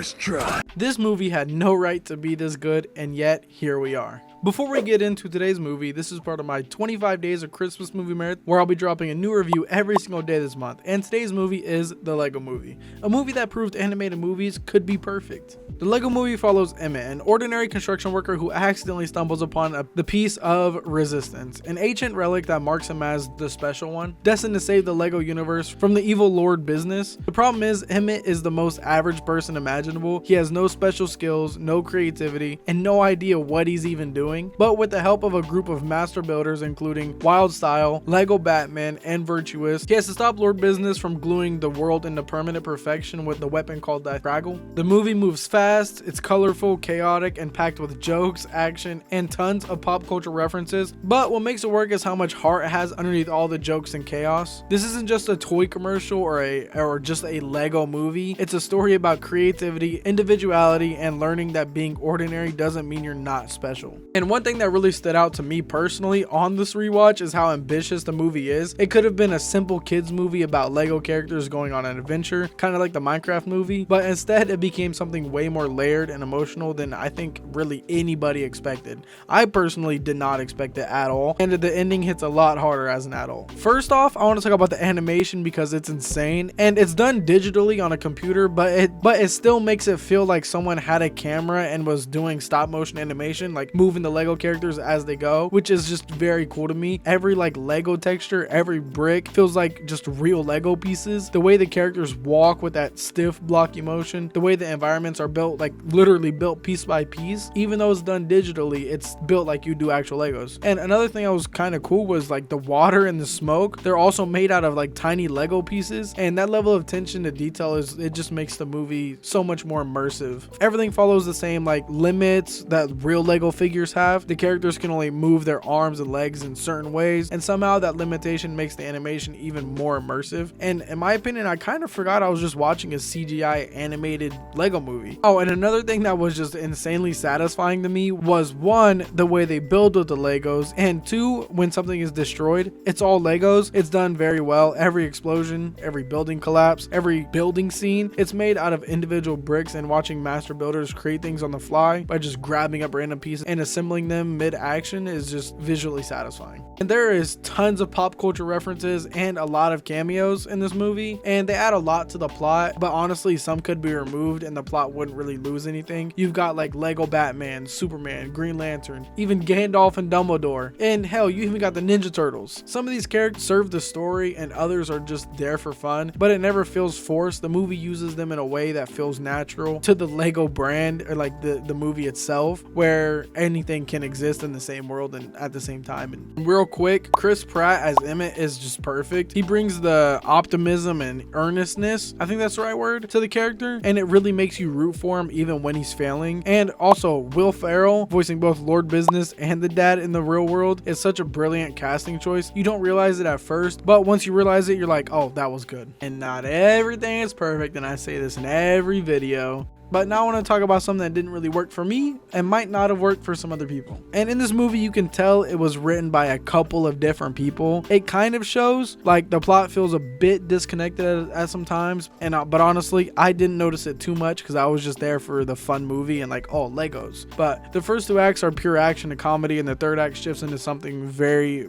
First try. This movie had no right to be this good, and yet here we are. Before we get into today's movie, this is part of my 25 days of Christmas movie marathon, where I'll be dropping a new review every single day this month. And today's movie is The Lego Movie, a movie that proved animated movies could be perfect. The Lego Movie follows Emmett, an ordinary construction worker who accidentally stumbles upon the piece of resistance, an ancient relic that marks him as the special one, destined to save the Lego universe from the evil Lord Business. The problem is, Emmett is the most average person imaginable. He has no special skills, no creativity, and no idea what he's even doing. But with the help of a group of master builders, including Wild Style, Lego Batman, and Virtuous, he has to stop Lord Business from gluing the world into permanent perfection with the weapon called the Fraggle. The movie moves fast, it's colorful, chaotic, and packed with jokes, action, and tons of pop culture references. But what makes it work is how much heart it has underneath all the jokes and chaos. This isn't just a toy commercial or just a Lego movie. It's a story about creativity, individuality, and learning that being ordinary doesn't mean you're not special. And one thing that really stood out to me personally on this rewatch is how ambitious the movie is. It could have been a simple kids movie about Lego characters going on an adventure, kind of like the Minecraft movie, but instead it became something way more layered and emotional than I think really anybody expected. I personally did not expect it at all, and the ending hits a lot harder as an adult. First off, I want to talk about the animation because it's insane, and it's done digitally on a computer, but it still makes it feel like someone had a camera and was doing stop motion animation, like moving the Lego characters as they go, which is just very cool to me. Every like Lego texture, every brick feels like just real Lego pieces. The way the characters walk with that stiff blocky motion, the way the environments are built, like literally built piece by piece. Even though it's done digitally, it's built like you do actual Legos. And another thing that was kind of cool was like the water and the smoke. They're also made out of like tiny Lego pieces, and that level of attention to detail it just makes the movie so much more immersive. Everything follows the same like limits that real Lego figures have. The characters can only move their arms and legs in certain ways, and somehow that limitation makes the animation even more immersive. And in my opinion, I kind of forgot I was just watching a CGI animated Lego movie. Oh, and another thing that was just insanely satisfying to me was one, the way they build with the Legos, and two, when something is destroyed, it's all Legos. It's done very well. Every explosion, every building collapse, every building scene, it's made out of individual bricks, and watching master builders create things on the fly by just grabbing up random pieces and assembling them mid-action is just visually satisfying. And there is tons of pop culture references and a lot of cameos in this movie, and they add a lot to the plot, but honestly some could be removed and the plot wouldn't really lose anything. You've got like Lego Batman, Superman, Green Lantern, even Gandalf and Dumbledore, and hell, you even got the Ninja Turtles. Some of these characters serve the story and others are just there for fun, but it never feels forced. The movie uses them in a way that feels natural to the Lego brand, or like the movie itself, where anything can exist in the same world and at the same time. And real quick, Chris Pratt as Emmett is just perfect. He brings the optimism and earnestness, I think that's the right word, to the character, and it really makes you root for him even when he's failing. And also Will Ferrell voicing both Lord Business and the dad in the real world is such a brilliant casting choice. You don't realize it at first, but once you realize it, you're like, oh, that was good. And not everything is perfect, and I say this in every video. But now I want to talk about something that didn't really work for me and might not have worked for some other people. And in this movie, you can tell it was written by a couple of different people. It kind of shows, like the plot feels a bit disconnected at some times. But honestly, I didn't notice it too much because I was just there for the fun movie and like, oh, Legos. But the first two acts are pure action and comedy, and the third act shifts into something very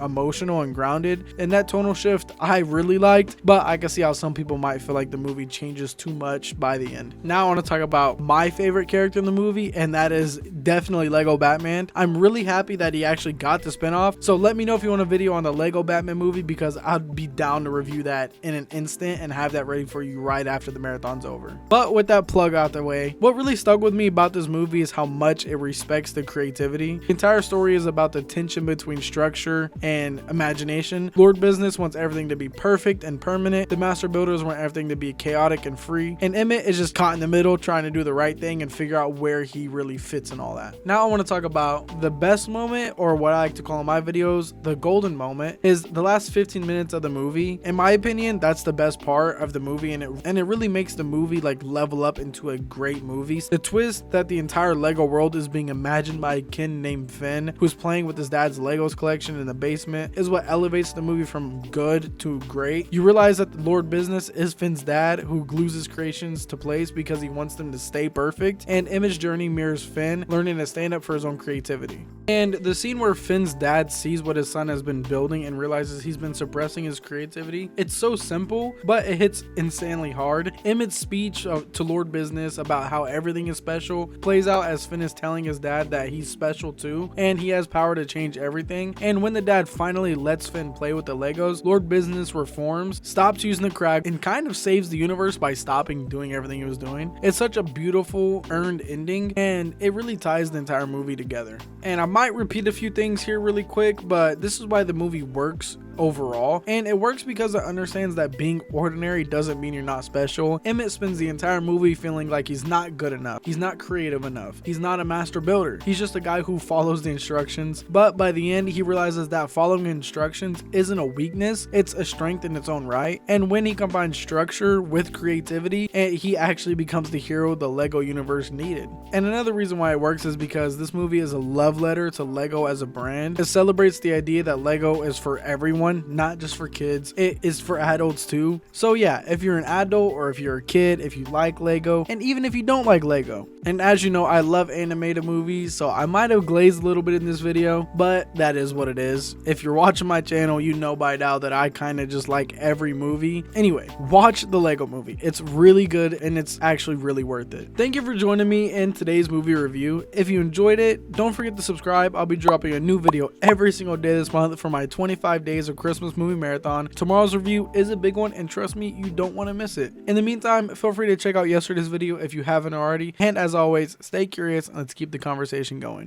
emotional and grounded. And that tonal shift I really liked, but I can see how some people might feel like the movie changes too much by the end. Now I want to talk about my favorite character in the movie, and that is definitely Lego Batman. I'm really happy that he actually got the spinoff, so let me know if you want a video on the Lego Batman movie, because I'd be down to review that in an instant and have that ready for you right after the marathon's over. But with that plug out the way, what really stuck with me about this movie is how much it respects the creativity. The entire story is about the tension between structure and imagination. Lord Business wants everything to be perfect and permanent. The master builders want everything to be chaotic and free, and Emmett is just caught in the middle trying to do the right thing and figure out where he really fits in all that. Now I want to talk about the best moment, or what I like to call in my videos the golden moment, is the last 15 minutes of the movie. In my opinion, that's the best part of the movie, and it really makes the movie like level up into a great movie. The twist that the entire Lego world is being imagined by a kid named Finn, who's playing with his dad's Legos collection in the basement, is what elevates the movie from good to great. You realize that the Lord Business is Finn's dad, who glues his creations to place because he wants wants them to stay perfect, and Emmett's journey mirrors Finn learning to stand up for his own creativity. And the scene where Finn's dad sees what his son has been building and realizes he's been suppressing his creativity, it's so simple, but it hits insanely hard. Emmett's speech to Lord Business about how everything is special plays out as Finn is telling his dad that he's special too, and he has power to change everything. And when the dad finally lets Finn play with the Legos, Lord Business reforms, stops using the crack, and kind of saves the universe by stopping doing everything he was doing. It's such a beautiful, earned ending, and it really ties the entire movie together. And I might repeat a few things here really quick, but this is why the movie works overall, and it works because it understands that being ordinary doesn't mean you're not special. Emmett spends the entire movie feeling like he's not good enough, he's not creative enough, he's not a master builder, he's just a guy who follows the instructions. But by the end, he realizes that following instructions isn't a weakness, it's a strength in its own right. And when he combines structure with creativity, he actually becomes the hero the Lego universe needed. And another reason why it works is because this movie is a love letter to Lego as a brand. It celebrates the idea that Lego is for everyone, not just for kids, it is for adults too. So yeah, if you're an adult or if you're a kid, if you like Lego, and even if you don't like Lego. And as you know, I love animated movies, so I might have glazed a little bit in this video, but that is what it is. If you're watching my channel, you know by now that I kind of just like every movie. Anyway, watch the Lego movie. It's really good and it's actually really worth it. Thank you for joining me in today's movie review. If you enjoyed it, don't forget to subscribe. I'll be dropping a new video every single day this month for my 25 days of Christmas movie marathon. Tomorrow's review is a big one, and trust me, you don't want to miss it. In the meantime, feel free to check out yesterday's video if you haven't already. And as always, stay curious and let's keep the conversation going.